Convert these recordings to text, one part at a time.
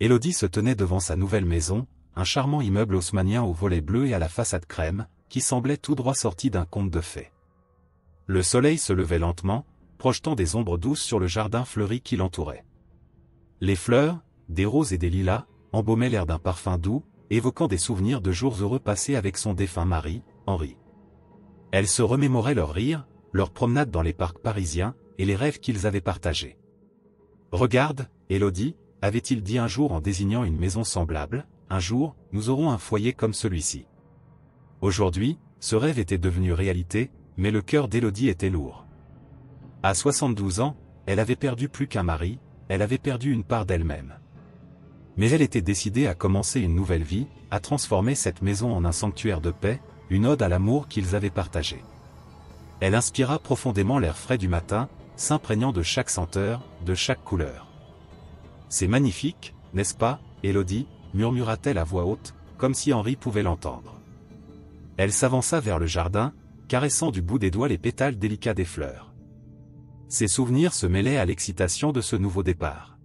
Élodie se tenait devant sa nouvelle maison, un charmant immeuble haussmannien aux volets bleus et à la façade crème, qui semblait tout droit sorti d'un conte de fées. Le soleil se levait lentement, projetant des ombres douces sur le jardin fleuri qui l'entourait. Les fleurs, des roses et des lilas, embaumaient l'air d'un parfum doux, évoquant des souvenirs de jours heureux passés avec son défunt mari, Henri. Elle se remémorait leurs rires, leurs promenades dans les parcs parisiens, et les rêves qu'ils avaient partagés. « Regarde, Élodie, avait-il dit un jour en désignant une maison semblable, un jour, nous aurons un foyer comme celui-ci. » Aujourd'hui, ce rêve était devenu réalité, mais le cœur d'Élodie était lourd. À 72 ans, elle avait perdu plus qu'un mari, elle avait perdu une part d'elle-même. Mais elle était décidée à commencer une nouvelle vie, à transformer cette maison en un sanctuaire de paix, une ode à l'amour qu'ils avaient partagé. Elle inspira profondément l'air frais du matin, s'imprégnant de chaque senteur, de chaque couleur. « C'est magnifique, n'est-ce pas, Élodie » murmura-t-elle à voix haute, comme si Henri pouvait l'entendre. Elle s'avança vers le jardin, caressant du bout des doigts les pétales délicats des fleurs. Ses souvenirs se mêlaient à l'excitation de ce nouveau départ.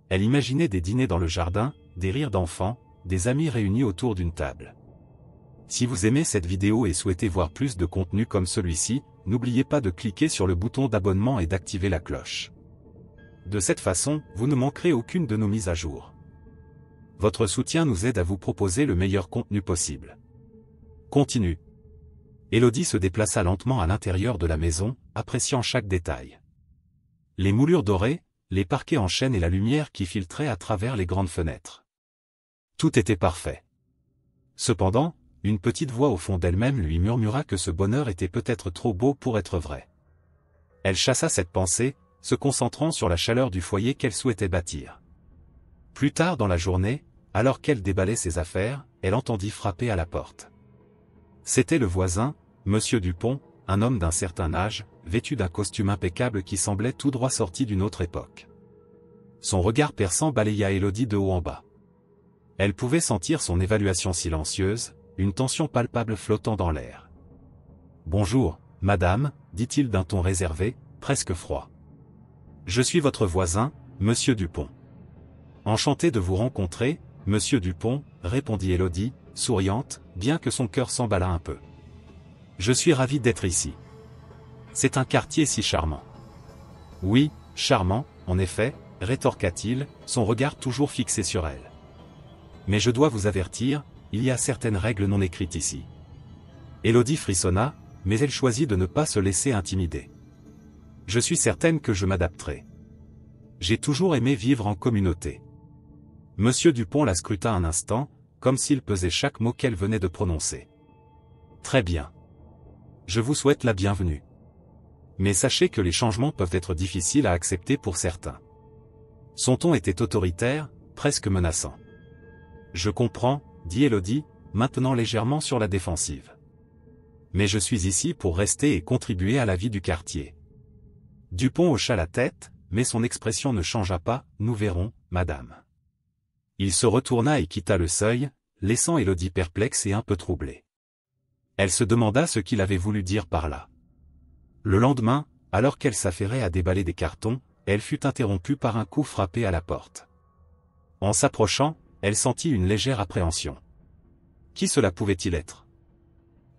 Elle imaginait des dîners dans le jardin, des rires d'enfants, des amis réunis autour d'une table. Si vous aimez cette vidéo et souhaitez voir plus de contenu comme celui-ci, n'oubliez pas de cliquer sur le bouton d'abonnement et d'activer la cloche. De cette façon, vous ne manquerez aucune de nos mises à jour. Votre soutien nous aide à vous proposer le meilleur contenu possible. Continue. Élodie se déplaça lentement à l'intérieur de la maison, appréciant chaque détail. Les moulures dorées, les parquets en chêne et la lumière qui filtrait à travers les grandes fenêtres. Tout était parfait. Cependant, une petite voix au fond d'elle-même lui murmura que ce bonheur était peut-être trop beau pour être vrai. Elle chassa cette pensée, se concentrant sur la chaleur du foyer qu'elle souhaitait bâtir. Plus tard dans la journée, alors qu'elle déballait ses affaires, elle entendit frapper à la porte. C'était le voisin, Monsieur Dupont, un homme d'un certain âge, vêtu d'un costume impeccable qui semblait tout droit sorti d'une autre époque. Son regard perçant balaya Élodie de haut en bas. Elle pouvait sentir son évaluation silencieuse, une tension palpable flottant dans l'air. « Bonjour, madame, dit-il d'un ton réservé, presque froid. Je suis votre voisin, Monsieur Dupont. Enchanté de vous rencontrer, Monsieur Dupont, répondit Élodie, souriante, bien que son cœur s'emballât un peu. Je suis ravi d'être ici. C'est un quartier si charmant. Oui, charmant, en effet, rétorqua-t-il, son regard toujours fixé sur elle. Mais je dois vous avertir, il y a certaines règles non écrites ici. Élodie frissonna, mais elle choisit de ne pas se laisser intimider. Je suis certaine que je m'adapterai. J'ai toujours aimé vivre en communauté. Monsieur Dupont la scruta un instant, comme s'il pesait chaque mot qu'elle venait de prononcer. Très bien. Je vous souhaite la bienvenue. Mais sachez que les changements peuvent être difficiles à accepter pour certains. Son ton était autoritaire, presque menaçant. Je comprends, dit Élodie, maintenant légèrement sur la défensive. Mais je suis ici pour rester et contribuer à la vie du quartier. Dupont hocha la tête, mais son expression ne changea pas, nous verrons, madame. Il se retourna et quitta le seuil, laissant Élodie perplexe et un peu troublée. Elle se demanda ce qu'il avait voulu dire par là. Le lendemain, alors qu'elle s'affairait à déballer des cartons, elle fut interrompue par un coup frappé à la porte. En s'approchant, elle sentit une légère appréhension. Qui cela pouvait-il être?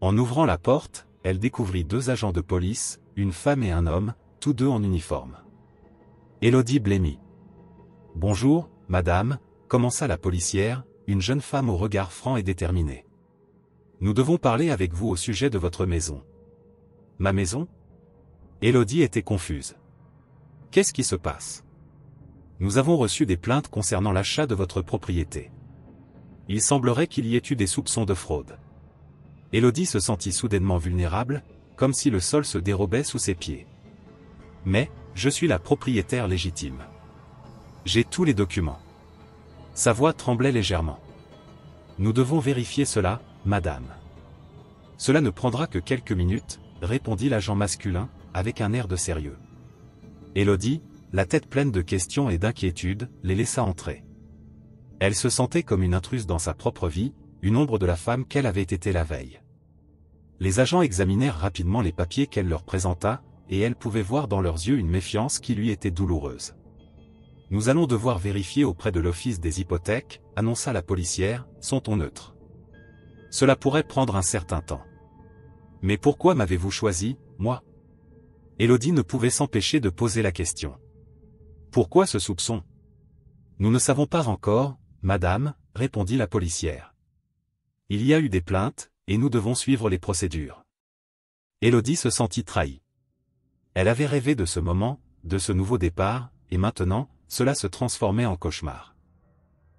En ouvrant la porte, elle découvrit deux agents de police, une femme et un homme, tous deux en uniforme. Élodie blêmit. « Bonjour, madame », commença la policière, une jeune femme au regard franc et déterminé. « Nous devons parler avec vous au sujet de votre maison. »« Ma maison ?» Élodie était confuse. « Qu'est-ce qui se passe ? » « Nous avons reçu des plaintes concernant l'achat de votre propriété. Il semblerait qu'il y ait eu des soupçons de fraude. » Élodie se sentit soudainement vulnérable, comme si le sol se dérobait sous ses pieds. « Mais, je suis la propriétaire légitime. J'ai tous les documents. » Sa voix tremblait légèrement. « Nous devons vérifier cela, madame. »« Cela ne prendra que quelques minutes, » répondit l'agent masculin, avec un air de sérieux. Élodie, la tête pleine de questions et d'inquiétudes, les laissa entrer. Elle se sentait comme une intruse dans sa propre vie, une ombre de la femme qu'elle avait été la veille. Les agents examinèrent rapidement les papiers qu'elle leur présenta, et elle pouvait voir dans leurs yeux une méfiance qui lui était douloureuse. Nous allons devoir vérifier auprès de l'office des hypothèques, annonça la policière, son ton neutre. Cela pourrait prendre un certain temps. Mais pourquoi m'avez-vous choisi, moi? Élodie ne pouvait s'empêcher de poser la question. Pourquoi ce soupçon? Nous ne savons pas encore, madame, répondit la policière. Il y a eu des plaintes, et nous devons suivre les procédures. Élodie se sentit trahie. Elle avait rêvé de ce moment, de ce nouveau départ, et maintenant, cela se transformait en cauchemar.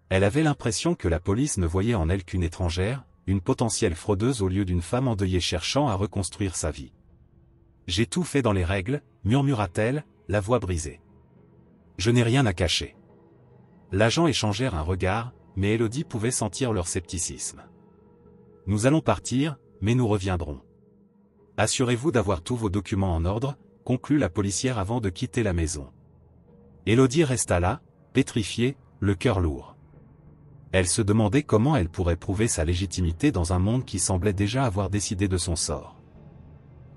Elle avait l'impression que la police ne voyait en elle qu'une étrangère, une potentielle fraudeuse au lieu d'une femme endeuillée cherchant à reconstruire sa vie. J'ai tout fait dans les règles, murmura-t-elle, la voix brisée. Je n'ai rien à cacher. L'agent échangèrent un regard, mais Élodie pouvait sentir leur scepticisme. Nous allons partir, mais nous reviendrons. Assurez-vous d'avoir tous vos documents en ordre, conclut la policière avant de quitter la maison. Élodie resta là, pétrifiée, le cœur lourd. Elle se demandait comment elle pourrait prouver sa légitimité dans un monde qui semblait déjà avoir décidé de son sort.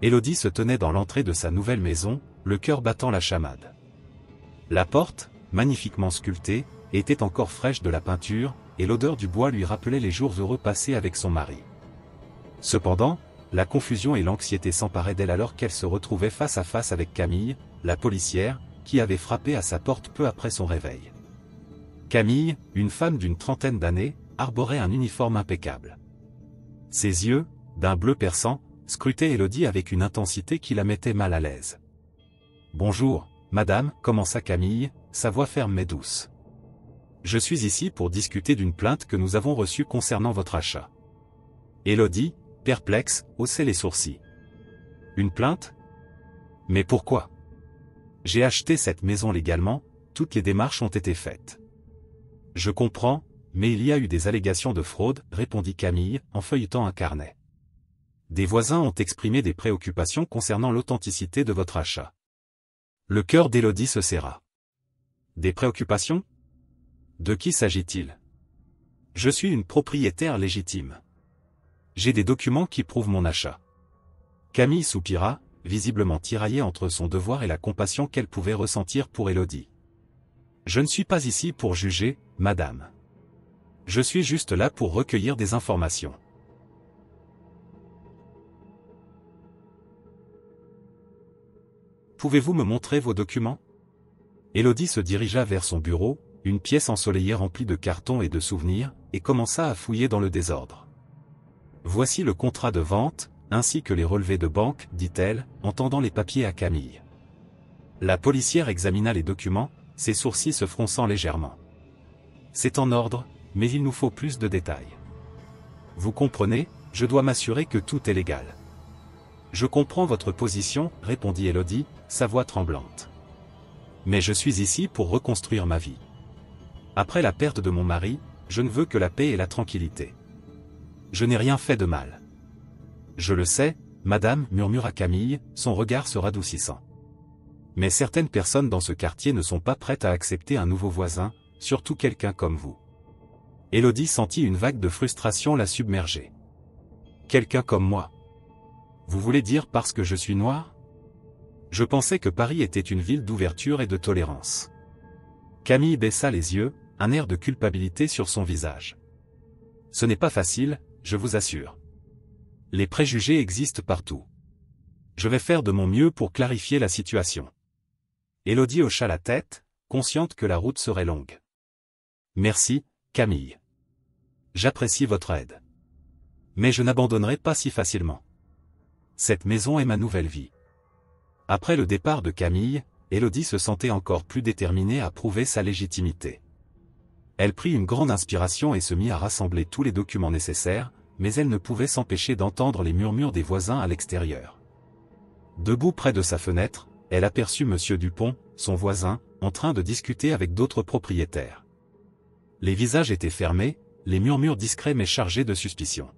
Élodie se tenait dans l'entrée de sa nouvelle maison, le cœur battant la chamade. La porte, magnifiquement sculptée, était encore fraîche de la peinture, et l'odeur du bois lui rappelait les jours heureux passés avec son mari. Cependant, la confusion et l'anxiété s'emparaient d'elle alors qu'elle se retrouvait face à face avec Camille, la policière, qui avait frappé à sa porte peu après son réveil. Camille, une femme d'une trentaine d'années, arborait un uniforme impeccable. Ses yeux, d'un bleu perçant, scrutaient Élodie avec une intensité qui la mettait mal à l'aise. « Bonjour, madame, » commença Camille, sa voix ferme mais douce. « Je suis ici pour discuter d'une plainte que nous avons reçue concernant votre achat. » Élodie, perplexe, haussait les sourcils. « Une plainte? Mais pourquoi? J'ai acheté cette maison légalement, toutes les démarches ont été faites. » Je comprends, mais il y a eu des allégations de fraude, répondit Camille, en feuilletant un carnet. Des voisins ont exprimé des préoccupations concernant l'authenticité de votre achat. Le cœur d'Élodie se serra. Des préoccupations? De qui s'agit-il? Je suis une propriétaire légitime. J'ai des documents qui prouvent mon achat. Camille soupira, visiblement tiraillée entre son devoir et la compassion qu'elle pouvait ressentir pour Élodie. Je ne suis pas ici pour juger, madame. Je suis juste là pour recueillir des informations. Pouvez-vous me montrer vos documents? Élodie se dirigea vers son bureau, une pièce ensoleillée remplie de cartons et de souvenirs, et commença à fouiller dans le désordre. Voici le contrat de vente, ainsi que les relevés de banque, dit-elle, en tendant les papiers à Camille. La policière examina les documents, ses sourcils se fronçant légèrement. C'est en ordre, mais il nous faut plus de détails. Vous comprenez, je dois m'assurer que tout est légal. Je comprends votre position, répondit Élodie, sa voix tremblante. Mais je suis ici pour reconstruire ma vie. Après la perte de mon mari, je ne veux que la paix et la tranquillité. Je n'ai rien fait de mal. Je le sais, madame, murmura Camille, son regard se radoucissant. Mais certaines personnes dans ce quartier ne sont pas prêtes à accepter un nouveau voisin, surtout quelqu'un comme vous. Élodie sentit une vague de frustration la submerger. Quelqu'un comme moi. Vous voulez dire parce que je suis noire? Je pensais que Paris était une ville d'ouverture et de tolérance. Camille baissa les yeux, un air de culpabilité sur son visage. Ce n'est pas facile, je vous assure. Les préjugés existent partout. Je vais faire de mon mieux pour clarifier la situation. Élodie hocha la tête, consciente que la route serait longue. Merci, Camille. J'apprécie votre aide. Mais je n'abandonnerai pas si facilement. Cette maison est ma nouvelle vie. Après le départ de Camille, Élodie se sentait encore plus déterminée à prouver sa légitimité. Elle prit une grande inspiration et se mit à rassembler tous les documents nécessaires, mais elle ne pouvait s'empêcher d'entendre les murmures des voisins à l'extérieur. Debout près de sa fenêtre, elle aperçut Monsieur Dupont, son voisin, en train de discuter avec d'autres propriétaires. Les visages étaient fermés, les murmures discrets mais chargés de suspicion.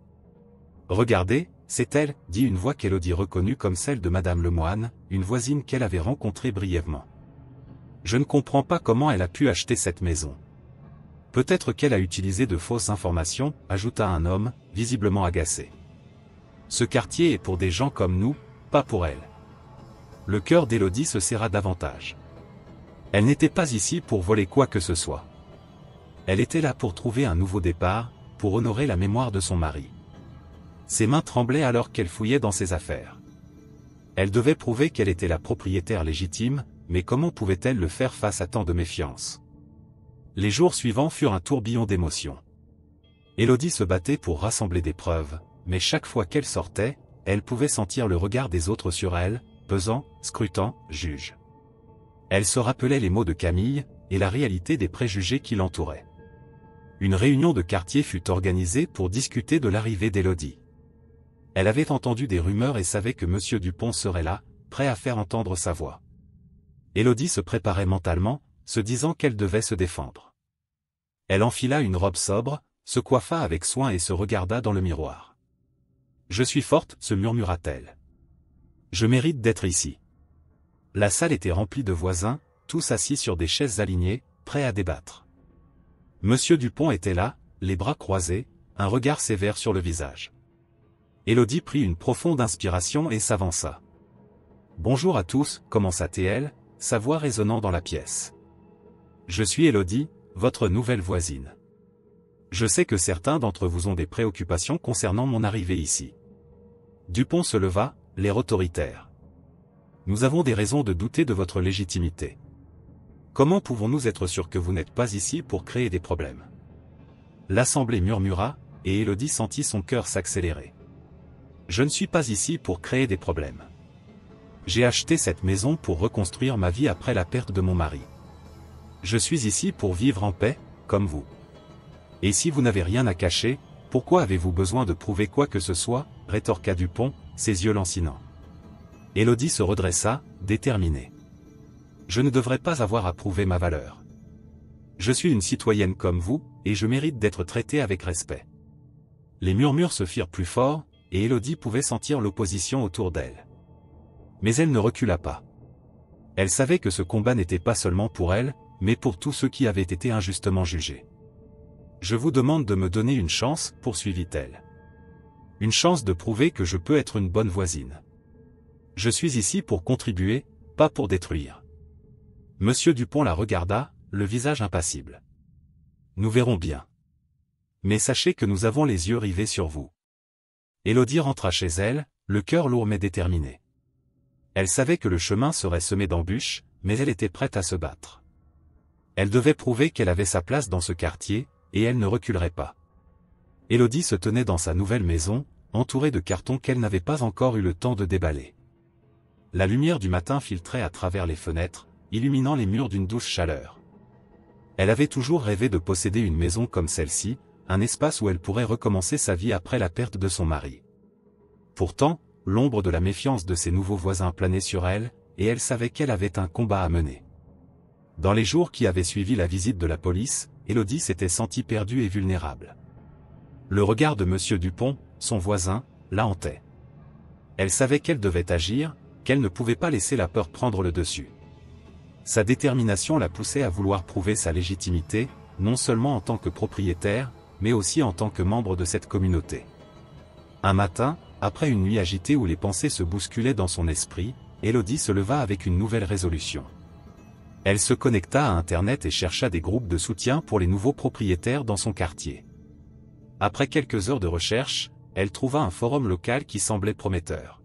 « Regardez, c'est elle », dit une voix qu'Élodie reconnut comme celle de Madame Lemoine, une voisine qu'elle avait rencontrée brièvement. « Je ne comprends pas comment elle a pu acheter cette maison. Peut-être qu'elle a utilisé de fausses informations, » ajouta un homme, visiblement agacé. « Ce quartier est pour des gens comme nous, pas pour elle. » Le cœur d'Élodie se serra davantage. Elle n'était pas ici pour voler quoi que ce soit. Elle était là pour trouver un nouveau départ, pour honorer la mémoire de son mari. Ses mains tremblaient alors qu'elle fouillait dans ses affaires. Elle devait prouver qu'elle était la propriétaire légitime, mais comment pouvait-elle le faire face à tant de méfiance? Les jours suivants furent un tourbillon d'émotions. Élodie se battait pour rassembler des preuves, mais chaque fois qu'elle sortait, elle pouvait sentir le regard des autres sur elle, pesant, scrutant, juge. Elle se rappelait les mots de Camille, et la réalité des préjugés qui l'entouraient. Une réunion de quartier fut organisée pour discuter de l'arrivée d'Élodie. Elle avait entendu des rumeurs et savait que M. Dupont serait là, prêt à faire entendre sa voix. Élodie se préparait mentalement, se disant qu'elle devait se défendre. Elle enfila une robe sobre, se coiffa avec soin et se regarda dans le miroir. « Je suis forte, se murmura-t-elle. Je mérite d'être ici. » La salle était remplie de voisins, tous assis sur des chaises alignées, prêts à débattre. Monsieur Dupont était là, les bras croisés, un regard sévère sur le visage. Élodie prit une profonde inspiration et s'avança. « Bonjour à tous, commença-t-elle, sa voix résonnant dans la pièce. « Je suis Élodie, votre nouvelle voisine. Je sais que certains d'entre vous ont des préoccupations concernant mon arrivée ici. » Dupont se leva, l'air autoritaire. « Nous avons des raisons de douter de votre légitimité. Comment pouvons-nous être sûrs que vous n'êtes pas ici pour créer des problèmes ?» L'assemblée murmura, et Élodie sentit son cœur s'accélérer. « Je ne suis pas ici pour créer des problèmes. J'ai acheté cette maison pour reconstruire ma vie après la perte de mon mari. Je suis ici pour vivre en paix, comme vous. Et si vous n'avez rien à cacher, pourquoi avez-vous besoin de prouver quoi que ce soit ?» rétorqua Dupont, ses yeux lancinants. Élodie se redressa, déterminée. « Je ne devrais pas avoir à prouver ma valeur. Je suis une citoyenne comme vous, et je mérite d'être traitée avec respect. » Les murmures se firent plus forts, et Élodie pouvait sentir l'opposition autour d'elle. Mais elle ne recula pas. Elle savait que ce combat n'était pas seulement pour elle, mais pour tous ceux qui avaient été injustement jugés. « Je vous demande de me donner une chance, poursuivit-elle. Une chance de prouver que je peux être une bonne voisine. Je suis ici pour contribuer, pas pour détruire. » Monsieur Dupont la regarda, le visage impassible. « Nous verrons bien. Mais sachez que nous avons les yeux rivés sur vous. » Élodie rentra chez elle, le cœur lourd mais déterminé. Elle savait que le chemin serait semé d'embûches, mais elle était prête à se battre. Elle devait prouver qu'elle avait sa place dans ce quartier, et elle ne reculerait pas. Élodie se tenait dans sa nouvelle maison, entourée de cartons qu'elle n'avait pas encore eu le temps de déballer. La lumière du matin filtrait à travers les fenêtres, illuminant les murs d'une douce chaleur. Elle avait toujours rêvé de posséder une maison comme celle-ci, un espace où elle pourrait recommencer sa vie après la perte de son mari. Pourtant, l'ombre de la méfiance de ses nouveaux voisins planait sur elle, et elle savait qu'elle avait un combat à mener. Dans les jours qui avaient suivi la visite de la police, Élodie s'était sentie perdue et vulnérable. Le regard de M. Dupont, son voisin, la hantait. Elle savait qu'elle devait agir, qu'elle ne pouvait pas laisser la peur prendre le dessus. Sa détermination la poussait à vouloir prouver sa légitimité, non seulement en tant que propriétaire, mais aussi en tant que membre de cette communauté. Un matin, après une nuit agitée où les pensées se bousculaient dans son esprit, Élodie se leva avec une nouvelle résolution. Elle se connecta à Internet et chercha des groupes de soutien pour les nouveaux propriétaires dans son quartier. Après quelques heures de recherche, elle trouva un forum local qui semblait prometteur.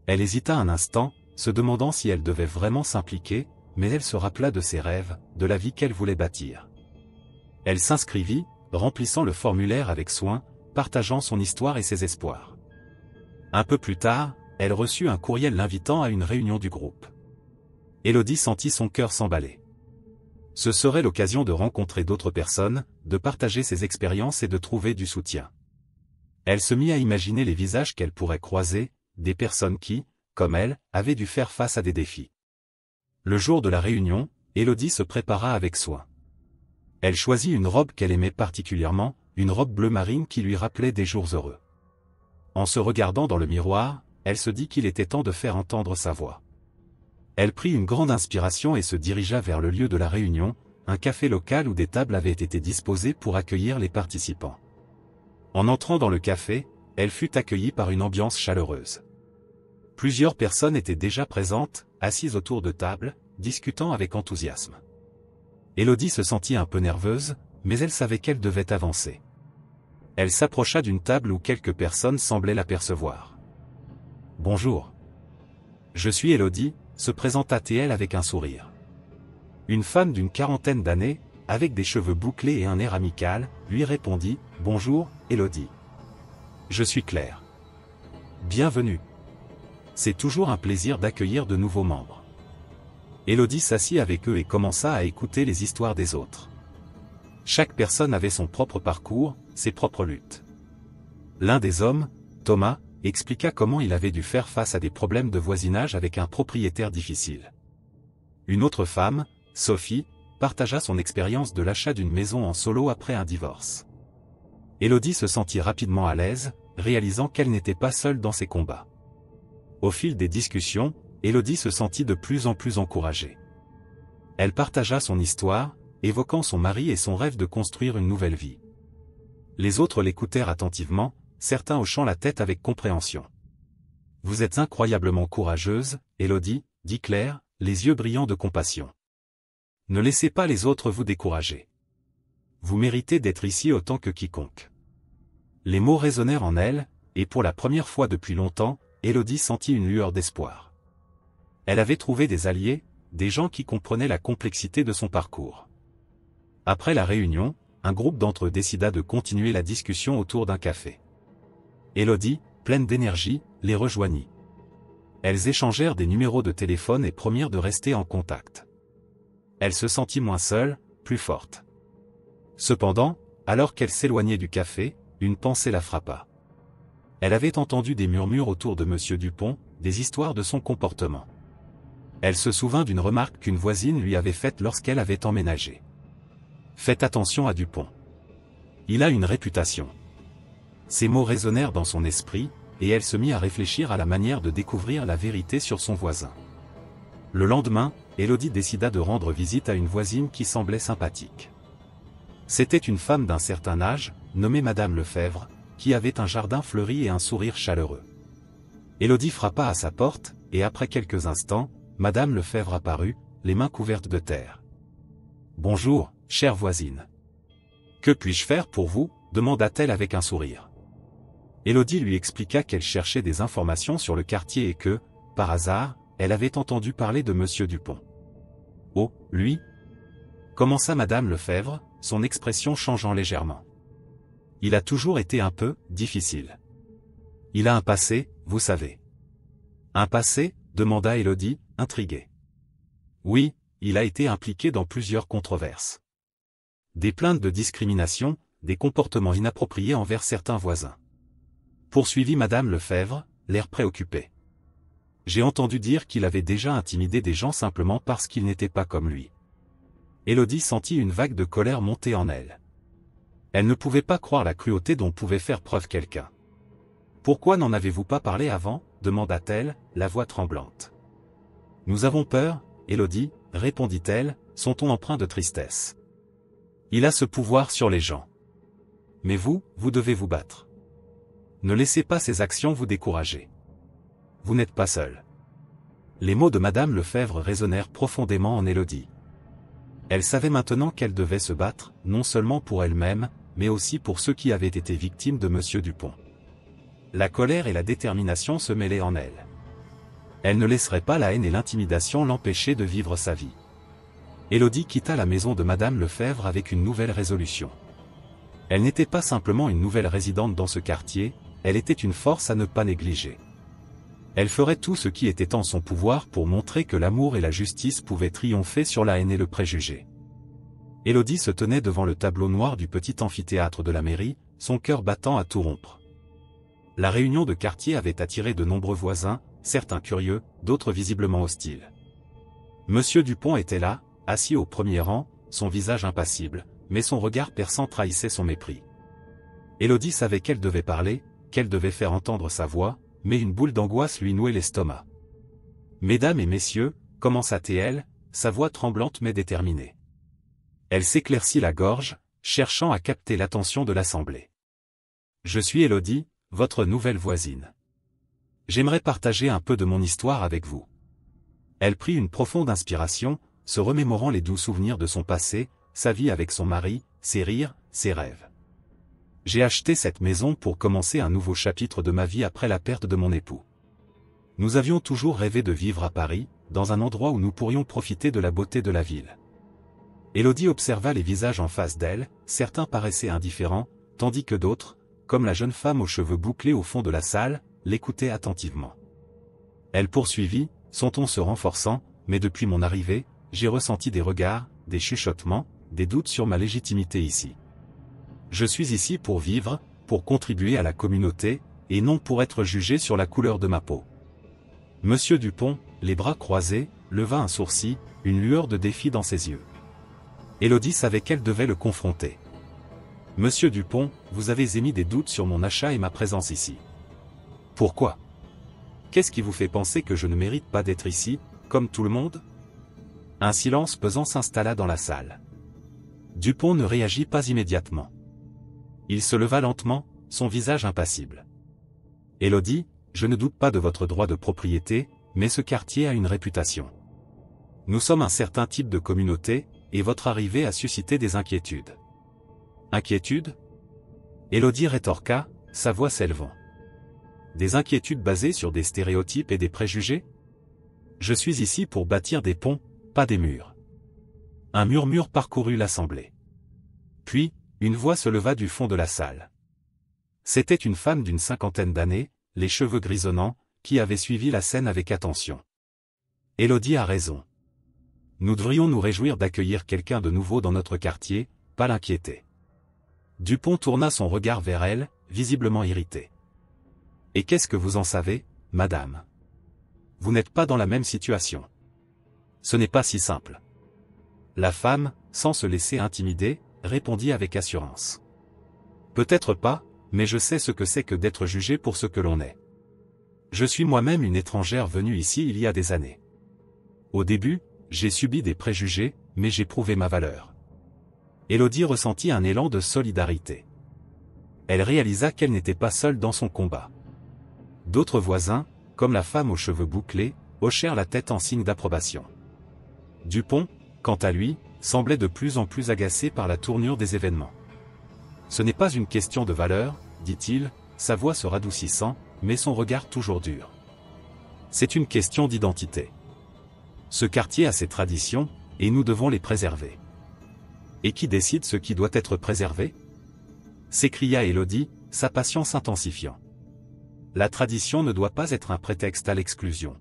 Elle hésita un instant, se demandant si elle devait vraiment s'impliquer, mais elle se rappela de ses rêves, de la vie qu'elle voulait bâtir. Elle s'inscrivit, remplissant le formulaire avec soin, partageant son histoire et ses espoirs. Un peu plus tard, elle reçut un courriel l'invitant à une réunion du groupe. Élodie sentit son cœur s'emballer. Ce serait l'occasion de rencontrer d'autres personnes, de partager ses expériences et de trouver du soutien. Elle se mit à imaginer les visages qu'elle pourrait croiser, des personnes qui, comme elle, avaient dû faire face à des défis. Le jour de la réunion, Élodie se prépara avec soin. Elle choisit une robe qu'elle aimait particulièrement, une robe bleu marine qui lui rappelait des jours heureux. En se regardant dans le miroir, elle se dit qu'il était temps de faire entendre sa voix. Elle prit une grande inspiration et se dirigea vers le lieu de la réunion, un café local où des tables avaient été disposées pour accueillir les participants. En entrant dans le café, elle fut accueillie par une ambiance chaleureuse. Plusieurs personnes étaient déjà présentes, assises autour de tables, discutant avec enthousiasme. Élodie se sentit un peu nerveuse, mais elle savait qu'elle devait avancer. Elle s'approcha d'une table où quelques personnes semblaient l'apercevoir. « Bonjour. Je suis Élodie », se présenta-t-elle avec un sourire. Une femme d'une quarantaine d'années, avec des cheveux bouclés et un air amical, lui répondit « Bonjour, Élodie. Je suis Claire. Bienvenue. C'est toujours un plaisir d'accueillir de nouveaux membres. » Élodie s'assit avec eux et commença à écouter les histoires des autres. Chaque personne avait son propre parcours, ses propres luttes. L'un des hommes, Thomas, expliqua comment il avait dû faire face à des problèmes de voisinage avec un propriétaire difficile. Une autre femme, Sophie, partagea son expérience de l'achat d'une maison en solo après un divorce. Élodie se sentit rapidement à l'aise, réalisant qu'elle n'était pas seule dans ses combats. Au fil des discussions, Élodie se sentit de plus en plus encouragée. Elle partagea son histoire, évoquant son mari et son rêve de construire une nouvelle vie. Les autres l'écoutèrent attentivement, certains hochant la tête avec compréhension. « Vous êtes incroyablement courageuse, Élodie, » dit Claire, les yeux brillants de compassion. « Ne laissez pas les autres vous décourager. Vous méritez d'être ici autant que quiconque. » Les mots résonnèrent en elle, et pour la première fois depuis longtemps, Élodie sentit une lueur d'espoir. Elle avait trouvé des alliés, des gens qui comprenaient la complexité de son parcours. Après la réunion, un groupe d'entre eux décida de continuer la discussion autour d'un café. Élodie, pleine d'énergie, les rejoignit. Elles échangèrent des numéros de téléphone et promirent de rester en contact. Elle se sentit moins seule, plus forte. Cependant, alors qu'elle s'éloignait du café, une pensée la frappa. Elle avait entendu des murmures autour de M. Dupont, des histoires de son comportement. Elle se souvint d'une remarque qu'une voisine lui avait faite lorsqu'elle avait emménagé. « Faites attention à Dupont. Il a une réputation. » Ces mots résonnèrent dans son esprit, et elle se mit à réfléchir à la manière de découvrir la vérité sur son voisin. Le lendemain, Élodie décida de rendre visite à une voisine qui semblait sympathique. C'était une femme d'un certain âge, nommée Madame Lefebvre, qui avait un jardin fleuri et un sourire chaleureux. Élodie frappa à sa porte, et après quelques instants, Madame Lefebvre apparut, les mains couvertes de terre. « Bonjour, chère voisine. Que puis-je faire pour vous ?» demanda-t-elle avec un sourire. Élodie lui expliqua qu'elle cherchait des informations sur le quartier et que, par hasard, elle avait entendu parler de M. Dupont. « Oh, lui ?» commença Madame Lefebvre, son expression changeant légèrement. « Il a toujours été un peu difficile. Il a un passé, vous savez. » « Un passé ?» demanda Élodie, intriguée. « Oui, il a été impliqué dans plusieurs controverses. Des plaintes de discrimination, des comportements inappropriés envers certains voisins. » Poursuivit Madame Lefebvre, l'air préoccupé. « J'ai entendu dire qu'il avait déjà intimidé des gens simplement parce qu'ils n'étaient pas comme lui. » Élodie sentit une vague de colère monter en elle. Elle ne pouvait pas croire la cruauté dont pouvait faire preuve quelqu'un. « Pourquoi n'en avez-vous pas parlé avant ?» demanda-t-elle, la voix tremblante. « Nous avons peur, Élodie, » répondit-elle, son ton empreint de tristesse. « Il a ce pouvoir sur les gens. Mais vous, vous devez vous battre. Ne laissez pas ces actions vous décourager. Vous n'êtes pas seul. » Les mots de Madame Lefebvre résonnèrent profondément en Élodie. Elle savait maintenant qu'elle devait se battre, non seulement pour elle-même, mais aussi pour ceux qui avaient été victimes de M. Dupont. La colère et la détermination se mêlaient en elle. Elle ne laisserait pas la haine et l'intimidation l'empêcher de vivre sa vie. Élodie quitta la maison de Madame Lefebvre avec une nouvelle résolution. Elle n'était pas simplement une nouvelle résidente dans ce quartier, elle était une force à ne pas négliger. Elle ferait tout ce qui était en son pouvoir pour montrer que l'amour et la justice pouvaient triompher sur la haine et le préjugé. Élodie se tenait devant le tableau noir du petit amphithéâtre de la mairie, son cœur battant à tout rompre. La réunion de quartier avait attiré de nombreux voisins, certains curieux, d'autres visiblement hostiles. Monsieur Dupont était là, assis au premier rang, son visage impassible, mais son regard perçant trahissait son mépris. Élodie savait qu'elle devait parler, qu'elle devait faire entendre sa voix, mais une boule d'angoisse lui nouait l'estomac. « Mesdames et messieurs » commença-t-elle, sa voix tremblante mais déterminée. Elle s'éclaircit la gorge, cherchant à capter l'attention de l'assemblée. « Je suis Élodie, votre nouvelle voisine. J'aimerais partager un peu de mon histoire avec vous. » Elle prit une profonde inspiration, se remémorant les doux souvenirs de son passé, sa vie avec son mari, ses rires, ses rêves. J'ai acheté cette maison pour commencer un nouveau chapitre de ma vie après la perte de mon époux. Nous avions toujours rêvé de vivre à Paris, dans un endroit où nous pourrions profiter de la beauté de la ville. Élodie observa les visages en face d'elle, certains paraissaient indifférents, tandis que d'autres, comme la jeune femme aux cheveux bouclés au fond de la salle, l'écoutaient attentivement. Elle poursuivit, son ton se renforçant, mais depuis mon arrivée, j'ai ressenti des regards, des chuchotements, des doutes sur ma légitimité ici. Je suis ici pour vivre, pour contribuer à la communauté, et non pour être jugé sur la couleur de ma peau. Monsieur Dupont, les bras croisés, leva un sourcil, une lueur de défi dans ses yeux. Élodie savait qu'elle devait le confronter. Monsieur Dupont, vous avez émis des doutes sur mon achat et ma présence ici. Pourquoi? Qu'est-ce qui vous fait penser que je ne mérite pas d'être ici, comme tout le monde? Un silence pesant s'installa dans la salle. Dupont ne réagit pas immédiatement. Il se leva lentement, son visage impassible. Élodie, je ne doute pas de votre droit de propriété, mais ce quartier a une réputation. Nous sommes un certain type de communauté, et votre arrivée a suscité des inquiétudes. Inquiétudes? Élodie rétorqua, sa voix s'élevant. Des inquiétudes basées sur des stéréotypes et des préjugés? Je suis ici pour bâtir des ponts, pas des murs. Un murmure parcourut l'assemblée. Puis, une voix se leva du fond de la salle. C'était une femme d'une cinquantaine d'années, les cheveux grisonnants, qui avait suivi la scène avec attention. Élodie a raison. Nous devrions nous réjouir d'accueillir quelqu'un de nouveau dans notre quartier, pas l'inquiéter. Dupont tourna son regard vers elle, visiblement irrité. Et qu'est-ce que vous en savez, madame? Vous n'êtes pas dans la même situation. Ce n'est pas si simple. La femme, sans se laisser intimider, répondit avec assurance. Peut-être pas, mais je sais ce que c'est que d'être jugé pour ce que l'on est. Je suis moi-même une étrangère venue ici il y a des années. Au début, j'ai subi des préjugés, mais j'ai prouvé ma valeur. Élodie ressentit un élan de solidarité. Elle réalisa qu'elle n'était pas seule dans son combat. D'autres voisins, comme la femme aux cheveux bouclés, hochèrent la tête en signe d'approbation. Dupont, quant à lui, semblait de plus en plus agacé par la tournure des événements. Ce n'est pas une question de valeur, dit-il, sa voix se radoucissant, mais son regard toujours dur. C'est une question d'identité. Ce quartier a ses traditions, et nous devons les préserver. Et qui décide ce qui doit être préservé? S'écria Élodie, sa passion s'intensifiant. La tradition ne doit pas être un prétexte à l'exclusion.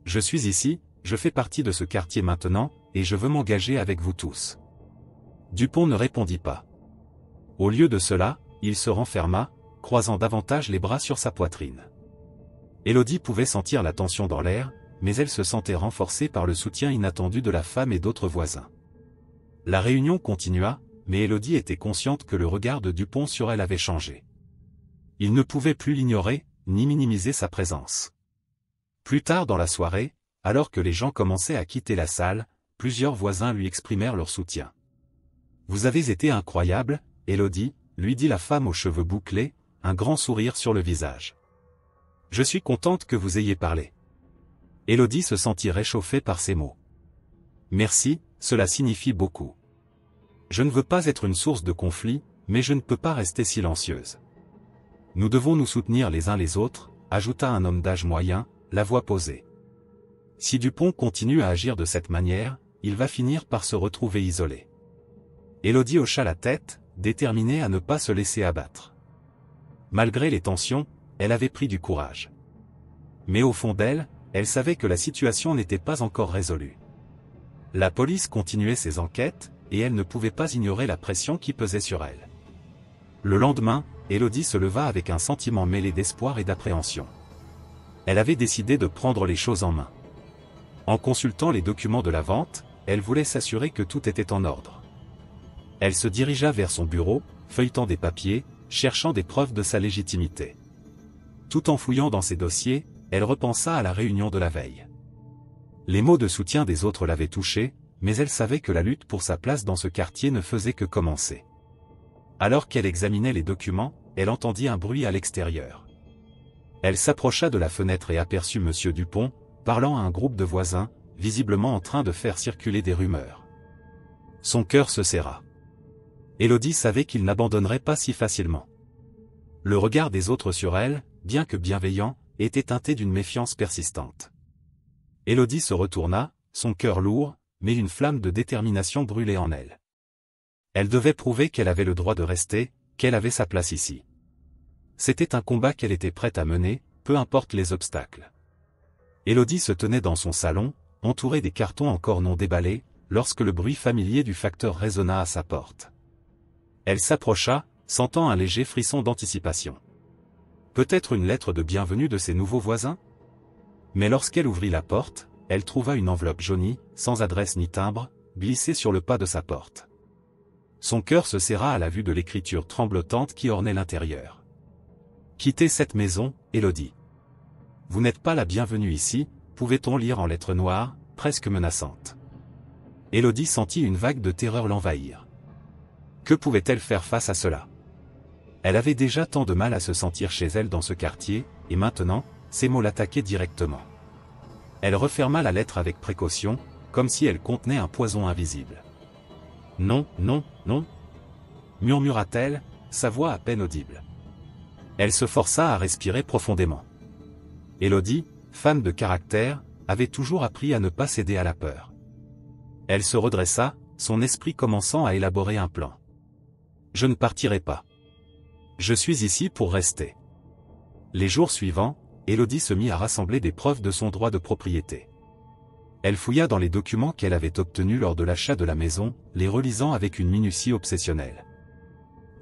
Je suis ici, je fais partie de ce quartier maintenant, et je veux m'engager avec vous tous. Dupont ne répondit pas. Au lieu de cela, il se renferma, croisant davantage les bras sur sa poitrine. Élodie pouvait sentir la tension dans l'air, mais elle se sentait renforcée par le soutien inattendu de la femme et d'autres voisins. La réunion continua, mais Élodie était consciente que le regard de Dupont sur elle avait changé. Il ne pouvait plus l'ignorer, ni minimiser sa présence. Plus tard dans la soirée, alors que les gens commençaient à quitter la salle, plusieurs voisins lui exprimèrent leur soutien. « Vous avez été incroyable, Élodie », lui dit la femme aux cheveux bouclés, un grand sourire sur le visage. « Je suis contente que vous ayez parlé. » Élodie se sentit réchauffée par ces mots. « Merci, cela signifie beaucoup. Je ne veux pas être une source de conflit, mais je ne peux pas rester silencieuse. Nous devons nous soutenir les uns les autres, ajouta un homme d'âge moyen, la voix posée. Si Dupont continue à agir de cette manière, il va finir par se retrouver isolé. Élodie hocha la tête, déterminée à ne pas se laisser abattre. Malgré les tensions, elle avait pris du courage. Mais au fond d'elle, elle savait que la situation n'était pas encore résolue. La police continuait ses enquêtes, et elle ne pouvait pas ignorer la pression qui pesait sur elle. Le lendemain, Élodie se leva avec un sentiment mêlé d'espoir et d'appréhension. Elle avait décidé de prendre les choses en main. En consultant les documents de la vente, elle voulait s'assurer que tout était en ordre. Elle se dirigea vers son bureau, feuilletant des papiers, cherchant des preuves de sa légitimité. Tout en fouillant dans ses dossiers, elle repensa à la réunion de la veille. Les mots de soutien des autres l'avaient touchée, mais elle savait que la lutte pour sa place dans ce quartier ne faisait que commencer. Alors qu'elle examinait les documents, elle entendit un bruit à l'extérieur. Elle s'approcha de la fenêtre et aperçut Monsieur Dupont, parlant à un groupe de voisins, visiblement en train de faire circuler des rumeurs. Son cœur se serra. Élodie savait qu'il n'abandonnerait pas si facilement. Le regard des autres sur elle, bien que bienveillant, était teinté d'une méfiance persistante. Élodie se retourna, son cœur lourd, mais une flamme de détermination brûlait en elle. Elle devait prouver qu'elle avait le droit de rester, qu'elle avait sa place ici. C'était un combat qu'elle était prête à mener, peu importe les obstacles. Élodie se tenait dans son salon, entourée des cartons encore non déballés, lorsque le bruit familier du facteur résonna à sa porte. Elle s'approcha, sentant un léger frisson d'anticipation. Peut-être une lettre de bienvenue de ses nouveaux voisins? Mais lorsqu'elle ouvrit la porte, elle trouva une enveloppe jaunie, sans adresse ni timbre, glissée sur le pas de sa porte. Son cœur se serra à la vue de l'écriture tremblotante qui ornait l'intérieur. Quittez cette maison, Élodie. Vous n'êtes pas la bienvenue ici, pouvait-on lire en lettres noires, presque menaçantes. Élodie sentit une vague de terreur l'envahir. Que pouvait-elle faire face à cela? Elle avait déjà tant de mal à se sentir chez elle dans ce quartier, et maintenant, ces mots l'attaquaient directement. Elle referma la lettre avec précaution, comme si elle contenait un poison invisible. Non, non, non, murmura-t-elle, sa voix à peine audible. Elle se força à respirer profondément. Élodie, femme de caractère, avait toujours appris à ne pas céder à la peur. Elle se redressa, son esprit commençant à élaborer un plan. Je ne partirai pas. Je suis ici pour rester. Les jours suivants, Élodie se mit à rassembler des preuves de son droit de propriété. Elle fouilla dans les documents qu'elle avait obtenus lors de l'achat de la maison, les relisant avec une minutie obsessionnelle.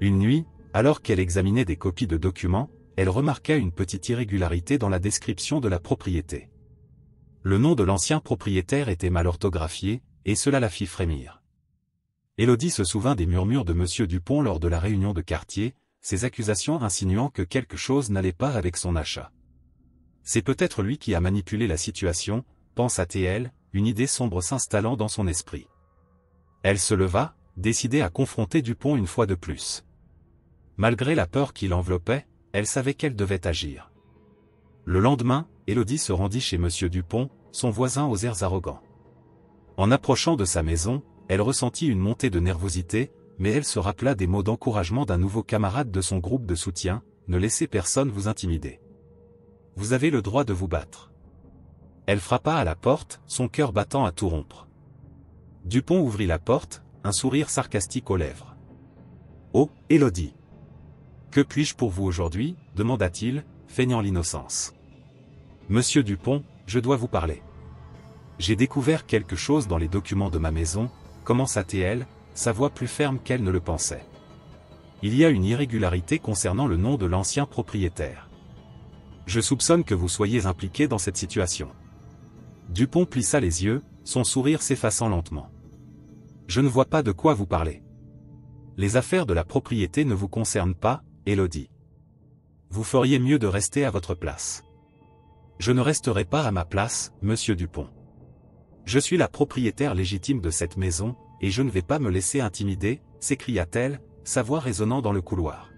Une nuit, alors qu'elle examinait des copies de documents, elle remarqua une petite irrégularité dans la description de la propriété. Le nom de l'ancien propriétaire était mal orthographié, et cela la fit frémir. Élodie se souvint des murmures de Monsieur Dupont lors de la réunion de quartier, ces accusations insinuant que quelque chose n'allait pas avec son achat. C'est peut-être lui qui a manipulé la situation, pensa-t-elle, une idée sombre s'installant dans son esprit. Elle se leva, décidée à confronter Dupont une fois de plus. Malgré la peur qui l'enveloppait, elle savait qu'elle devait agir. Le lendemain, Élodie se rendit chez Monsieur Dupont, son voisin aux airs arrogants. En approchant de sa maison, elle ressentit une montée de nervosité, mais elle se rappela des mots d'encouragement d'un nouveau camarade de son groupe de soutien, ne laissez personne vous intimider. Vous avez le droit de vous battre. Elle frappa à la porte, son cœur battant à tout rompre. Dupont ouvrit la porte, un sourire sarcastique aux lèvres. Oh, Élodie. Que puis-je pour vous aujourd'hui, demanda-t-il, feignant l'innocence. Monsieur Dupont, je dois vous parler. J'ai découvert quelque chose dans les documents de ma maison, commença-t-elle, sa voix plus ferme qu'elle ne le pensait. Il y a une irrégularité concernant le nom de l'ancien propriétaire. Je soupçonne que vous soyez impliqué dans cette situation. Dupont plissa les yeux, son sourire s'effaçant lentement. Je ne vois pas de quoi vous parlez. Les affaires de la propriété ne vous concernent pas, Élodie. Vous feriez mieux de rester à votre place. Je ne resterai pas à ma place, Monsieur Dupont. Je suis la propriétaire légitime de cette maison, et je ne vais pas me laisser intimider, s'écria-t-elle, sa voix résonnant dans le couloir.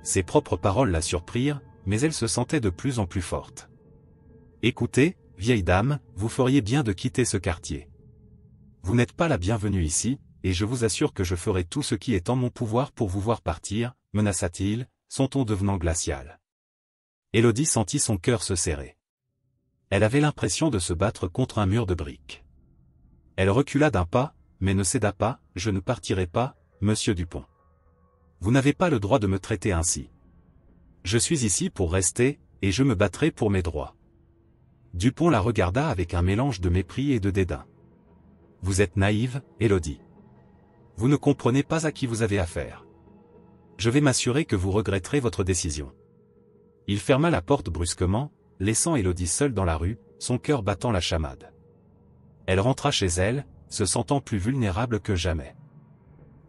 Ses propres paroles la surprirent, mais elle se sentait de plus en plus forte. Écoutez, vieille dame, vous feriez bien de quitter ce quartier. Vous n'êtes pas la bienvenue ici, et je vous assure que je ferai tout ce qui est en mon pouvoir pour vous voir partir, menaça-t-il, son ton devenant glacial. Élodie sentit son cœur se serrer. Elle avait l'impression de se battre contre un mur de briques. Elle recula d'un pas, mais ne céda pas, je ne partirai pas, Monsieur Dupont. Vous n'avez pas le droit de me traiter ainsi. Je suis ici pour rester, et je me battrai pour mes droits. Dupont la regarda avec un mélange de mépris et de dédain. Vous êtes naïve, Élodie. Vous ne comprenez pas à qui vous avez affaire. Je vais m'assurer que vous regretterez votre décision. Il ferma la porte brusquement, laissant Élodie seule dans la rue, son cœur battant la chamade. Elle rentra chez elle, se sentant plus vulnérable que jamais.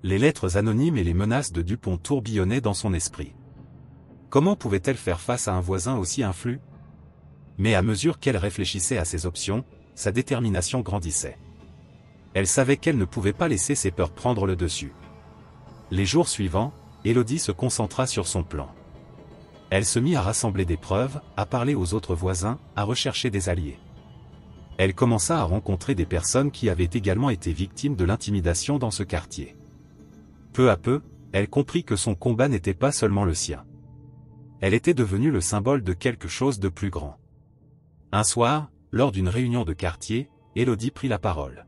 Les lettres anonymes et les menaces de Dupont tourbillonnaient dans son esprit. Comment pouvait-elle faire face à un voisin aussi influent? Mais à mesure qu'elle réfléchissait à ses options, sa détermination grandissait. Elle savait qu'elle ne pouvait pas laisser ses peurs prendre le dessus. Les jours suivants, Élodie se concentra sur son plan. Elle se mit à rassembler des preuves, à parler aux autres voisins, à rechercher des alliés. Elle commença à rencontrer des personnes qui avaient également été victimes de l'intimidation dans ce quartier. Peu à peu, elle comprit que son combat n'était pas seulement le sien. Elle était devenue le symbole de quelque chose de plus grand. Un soir, lors d'une réunion de quartier, Élodie prit la parole.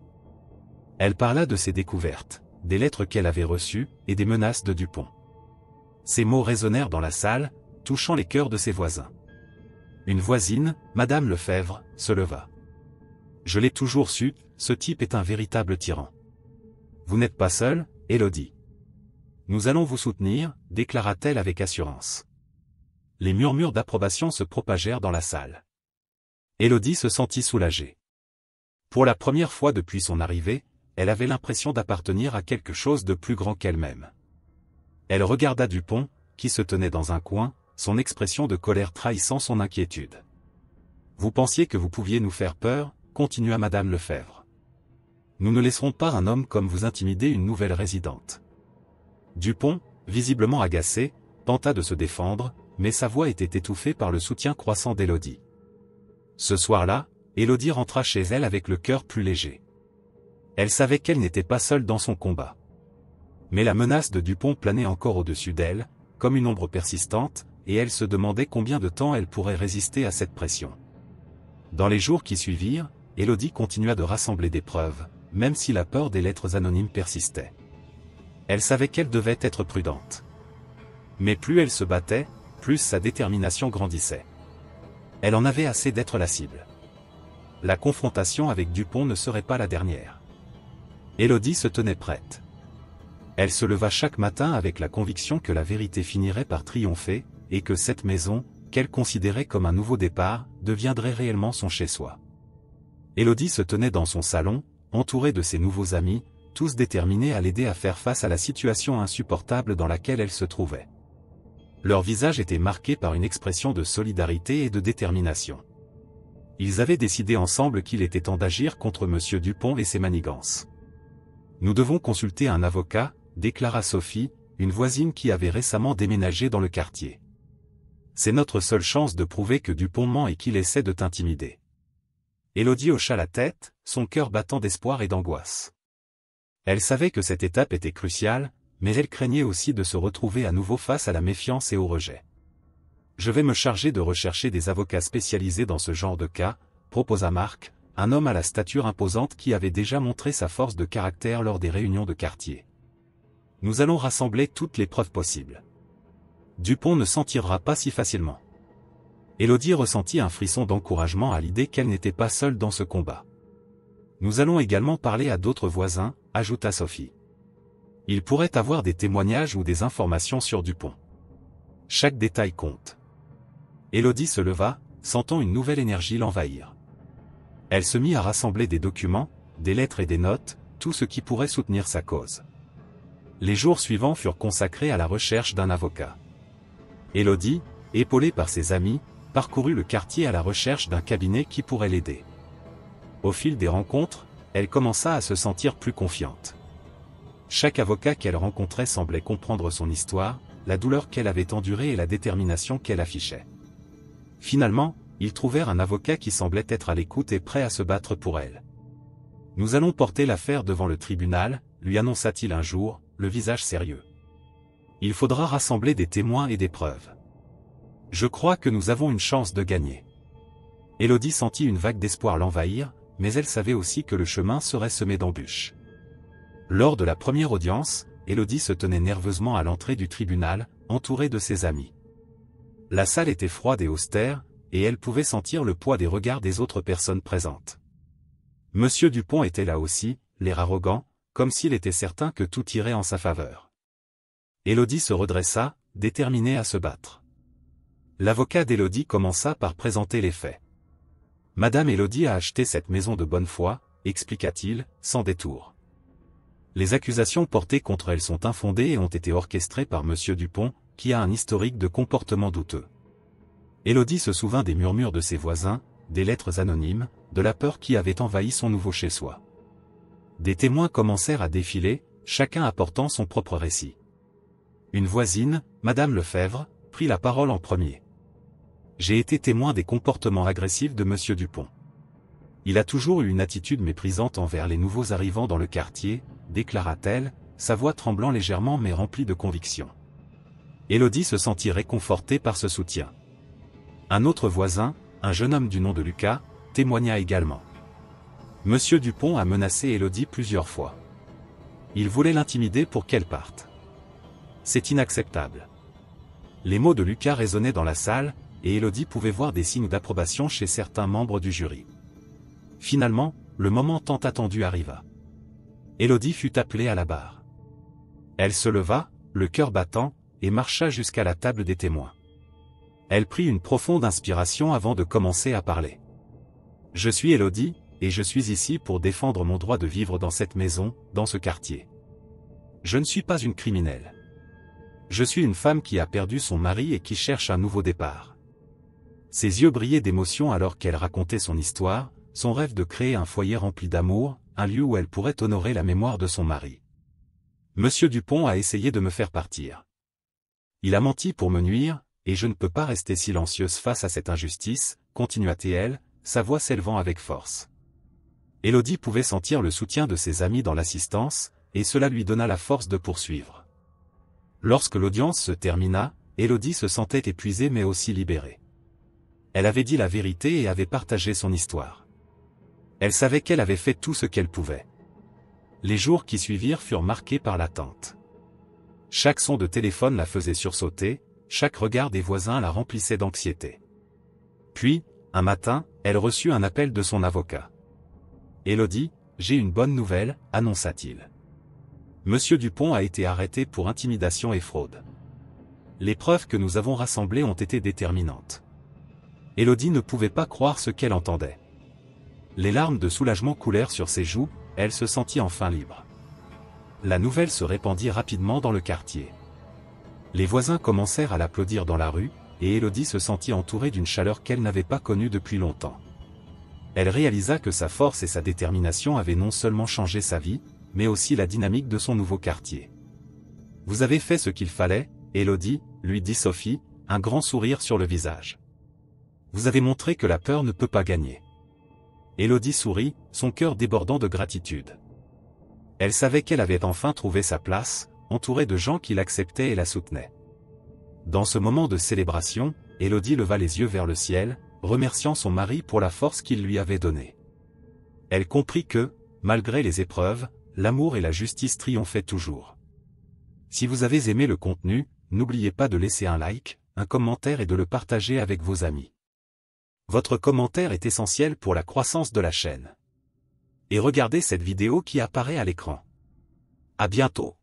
Elle parla de ses découvertes, des lettres qu'elle avait reçues, et des menaces de Dupont. Ces mots résonnèrent dans la salle, touchant les cœurs de ses voisins. Une voisine, Madame Lefebvre, se leva. « Je l'ai toujours su, ce type est un véritable tyran. Vous n'êtes pas seule, Élodie. Nous allons vous soutenir, déclara-t-elle avec assurance. » Les murmures d'approbation se propagèrent dans la salle. Élodie se sentit soulagée. Pour la première fois depuis son arrivée, elle avait l'impression d'appartenir à quelque chose de plus grand qu'elle-même. Elle regarda Dupont, qui se tenait dans un coin, son expression de colère trahissant son inquiétude. « Vous pensiez que vous pouviez nous faire peur ?» continua Madame Lefebvre. « Nous ne laisserons pas un homme comme vous intimider une nouvelle résidente. » Dupont, visiblement agacé, tenta de se défendre, mais sa voix était étouffée par le soutien croissant d'Élodie. Ce soir-là, Élodie rentra chez elle avec le cœur plus léger. Elle savait qu'elle n'était pas seule dans son combat. Mais la menace de Dupont planait encore au-dessus d'elle, comme une ombre persistante, et elle se demandait combien de temps elle pourrait résister à cette pression. Dans les jours qui suivirent, Élodie continua de rassembler des preuves, même si la peur des lettres anonymes persistait. Elle savait qu'elle devait être prudente. Mais plus elle se battait, plus sa détermination grandissait. Elle en avait assez d'être la cible. La confrontation avec Dupont ne serait pas la dernière. Élodie se tenait prête. Elle se leva chaque matin avec la conviction que la vérité finirait par triompher, et que cette maison, qu'elle considérait comme un nouveau départ, deviendrait réellement son chez-soi. Élodie se tenait dans son salon, entourée de ses nouveaux amis, tous déterminés à l'aider à faire face à la situation insupportable dans laquelle elle se trouvait. Leur visage était marqué par une expression de solidarité et de détermination. Ils avaient décidé ensemble qu'il était temps d'agir contre M. Dupont et ses manigances. « Nous devons consulter un avocat », déclara Sophie, une voisine qui avait récemment déménagé dans le quartier. « C'est notre seule chance de prouver que Dupont ment et qu'il essaie de t'intimider. » Élodie hocha la tête, son cœur battant d'espoir et d'angoisse. Elle savait que cette étape était cruciale, mais elle craignait aussi de se retrouver à nouveau face à la méfiance et au rejet. « Je vais me charger de rechercher des avocats spécialisés dans ce genre de cas », proposa Marc, un homme à la stature imposante qui avait déjà montré sa force de caractère lors des réunions de quartier. « Nous allons rassembler toutes les preuves possibles. Dupont ne s'en tirera pas si facilement. » Élodie ressentit un frisson d'encouragement à l'idée qu'elle n'était pas seule dans ce combat. « Nous allons également parler à d'autres voisins », ajouta Sophie. « Il pourrait avoir des témoignages ou des informations sur Dupont. Chaque détail compte. » Élodie se leva, sentant une nouvelle énergie l'envahir. Elle se mit à rassembler des documents, des lettres et des notes, tout ce qui pourrait soutenir sa cause. Les jours suivants furent consacrés à la recherche d'un avocat. Élodie, épaulée par ses amis, parcourut le quartier à la recherche d'un cabinet qui pourrait l'aider. Au fil des rencontres, elle commença à se sentir plus confiante. Chaque avocat qu'elle rencontrait semblait comprendre son histoire, la douleur qu'elle avait endurée et la détermination qu'elle affichait. Finalement, ils trouvèrent un avocat qui semblait être à l'écoute et prêt à se battre pour elle. « Nous allons porter l'affaire devant le tribunal », lui annonça-t-il un jour, le visage sérieux. « Il faudra rassembler des témoins et des preuves. Je crois que nous avons une chance de gagner. » Élodie sentit une vague d'espoir l'envahir, mais elle savait aussi que le chemin serait semé d'embûches. Lors de la première audience, Élodie se tenait nerveusement à l'entrée du tribunal, entourée de ses amis. La salle était froide et austère, et elle pouvait sentir le poids des regards des autres personnes présentes. Monsieur Dupont était là aussi, l'air arrogant, comme s'il était certain que tout irait en sa faveur. Élodie se redressa, déterminée à se battre. L'avocat d'Élodie commença par présenter les faits. « Madame Élodie a acheté cette maison de bonne foi », expliqua-t-il, sans détour. Les accusations portées contre elle sont infondées et ont été orchestrées par Monsieur Dupont, qui a un historique de comportement douteux. Élodie se souvint des murmures de ses voisins, des lettres anonymes, de la peur qui avait envahi son nouveau chez-soi. Des témoins commencèrent à défiler, chacun apportant son propre récit. Une voisine, Madame Lefebvre, prit la parole en premier. « J'ai été témoin des comportements agressifs de Monsieur Dupont. Il a toujours eu une attitude méprisante envers les nouveaux arrivants dans le quartier, déclara-t-elle, sa voix tremblant légèrement mais remplie de conviction. Élodie se sentit réconfortée par ce soutien. Un autre voisin, un jeune homme du nom de Lucas, témoigna également. Monsieur Dupont a menacé Élodie plusieurs fois. Il voulait l'intimider pour qu'elle parte. C'est inacceptable. Les mots de Lucas résonnaient dans la salle, et Élodie pouvait voir des signes d'approbation chez certains membres du jury. Finalement, le moment tant attendu arriva. Élodie fut appelée à la barre. Elle se leva, le cœur battant, et marcha jusqu'à la table des témoins. Elle prit une profonde inspiration avant de commencer à parler. « Je suis Élodie, et je suis ici pour défendre mon droit de vivre dans cette maison, dans ce quartier. Je ne suis pas une criminelle. Je suis une femme qui a perdu son mari et qui cherche un nouveau départ. » Ses yeux brillaient d'émotion alors qu'elle racontait son histoire, son rêve de créer un foyer rempli d'amour, un lieu où elle pourrait honorer la mémoire de son mari. « Monsieur Dupont a essayé de me faire partir. Il a menti pour me nuire, et je ne peux pas rester silencieuse face à cette injustice, continua-t-elle, sa voix s'élevant avec force. Élodie pouvait sentir le soutien de ses amis dans l'assistance, et cela lui donna la force de poursuivre. Lorsque l'audience se termina, Élodie se sentait épuisée mais aussi libérée. Elle avait dit la vérité et avait partagé son histoire. Elle savait qu'elle avait fait tout ce qu'elle pouvait. Les jours qui suivirent furent marqués par l'attente. Chaque son de téléphone la faisait sursauter, chaque regard des voisins la remplissait d'anxiété. Puis, un matin, elle reçut un appel de son avocat. « Élodie, j'ai une bonne nouvelle, annonça-t-il. Monsieur Dupont a été arrêté pour intimidation et fraude. Les preuves que nous avons rassemblées ont été déterminantes. » Élodie ne pouvait pas croire ce qu'elle entendait. Les larmes de soulagement coulèrent sur ses joues, elle se sentit enfin libre. La nouvelle se répandit rapidement dans le quartier. Les voisins commencèrent à l'applaudir dans la rue, et Élodie se sentit entourée d'une chaleur qu'elle n'avait pas connue depuis longtemps. Elle réalisa que sa force et sa détermination avaient non seulement changé sa vie, mais aussi la dynamique de son nouveau quartier. « Vous avez fait ce qu'il fallait, Élodie, » lui dit Sophie, un grand sourire sur le visage. « Vous avez montré que la peur ne peut pas gagner. » Élodie sourit, son cœur débordant de gratitude. Elle savait qu'elle avait enfin trouvé sa place, entourée de gens qui l'acceptaient et la soutenaient. Dans ce moment de célébration, Élodie leva les yeux vers le ciel, remerciant son mari pour la force qu'il lui avait donnée. Elle comprit que, malgré les épreuves, l'amour et la justice triomphaient toujours. Si vous avez aimé le contenu, n'oubliez pas de laisser un like, un commentaire et de le partager avec vos amis. Votre commentaire est essentiel pour la croissance de la chaîne. Et regardez cette vidéo qui apparaît à l'écran. À bientôt.